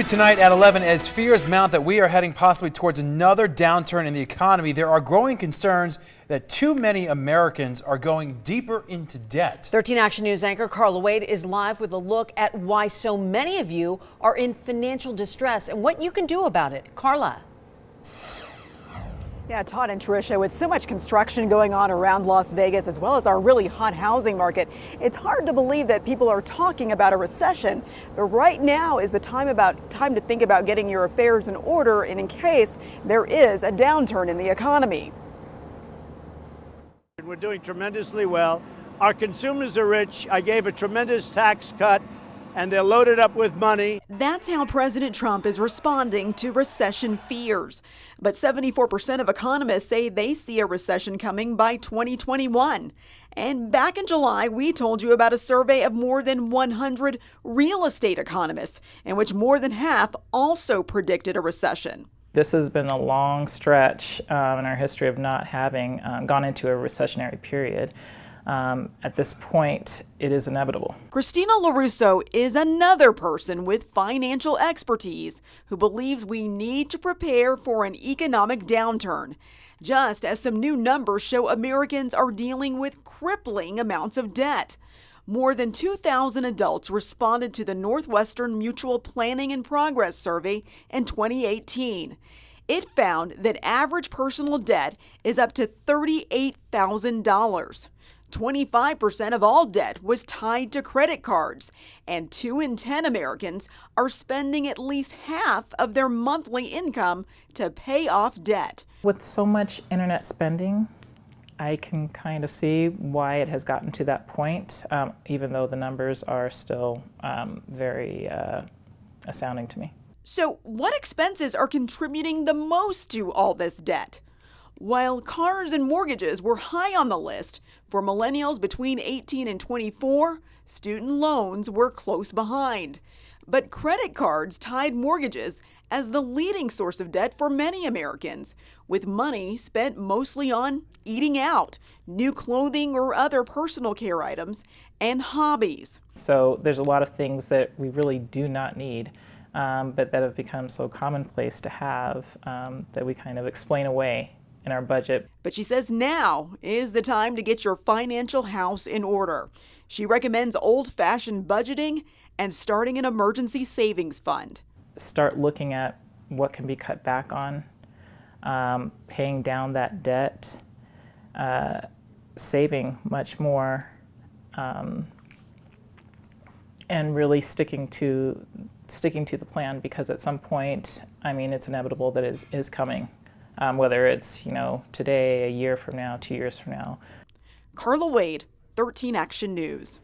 2 tonight at 11, as fears mount that we are heading possibly towards another downturn in the economy, there are growing concerns that too many Americans are going deeper into debt. 13 Action News anchor Carla Wade is live with a look at why so many of you are in financial distress and what you can do about it. Carla. Yeah, Todd and Tricia, with so much construction going on around Las Vegas, as well as our really hot housing market, it's hard to believe that people are talking about a recession. But right now is the time to think about getting your affairs in order in case there is a downturn in the economy. We're doing tremendously well. Our consumers are rich. I gave a tremendous tax cut, and they're loaded up with money. That's how President Trump is responding to recession fears. But 74% of economists say they see a recession coming by 2021. And back in July, we told you about a survey of more than 100 real estate economists, in which more than half also predicted a recession. This has been a long stretch in our history of not having gone into a recessionary period. At this point, it is inevitable. Christina LaRusso is another person with financial expertise who believes we need to prepare for an economic downturn, just as some new numbers show Americans are dealing with crippling amounts of debt. More than 2,000 adults responded to the Northwestern Mutual Planning and Progress Survey in 2018. It found that average personal debt is up to $38,000. 25% of all debt was tied to credit cards, and 2 in 10 Americans are spending at least half of their monthly income to pay off debt. With so much internet spending, I can kind of see why it has gotten to that point, even though the numbers are still very astounding to me. So what expenses are contributing the most to all this debt? While cars and mortgages were high on the list, for millennials between 18 and 24, student loans were close behind. But credit cards tied mortgages as the leading source of debt for many Americans, with money spent mostly on eating out, new clothing or other personal care items, and hobbies. So there's a lot of things that we really do not need, but that have become so commonplace to have that we kind of explain away in our budget. But she says now is the time to get your financial house in order. She recommends old-fashioned budgeting and starting an emergency savings fund. Start looking at what can be cut back on, paying down that debt, saving much more, and really sticking to the plan, because at some point, I mean, it's inevitable that it is coming. Whether it's, today, a year from now, 2 years from now. Carla Wade, 13 Action News.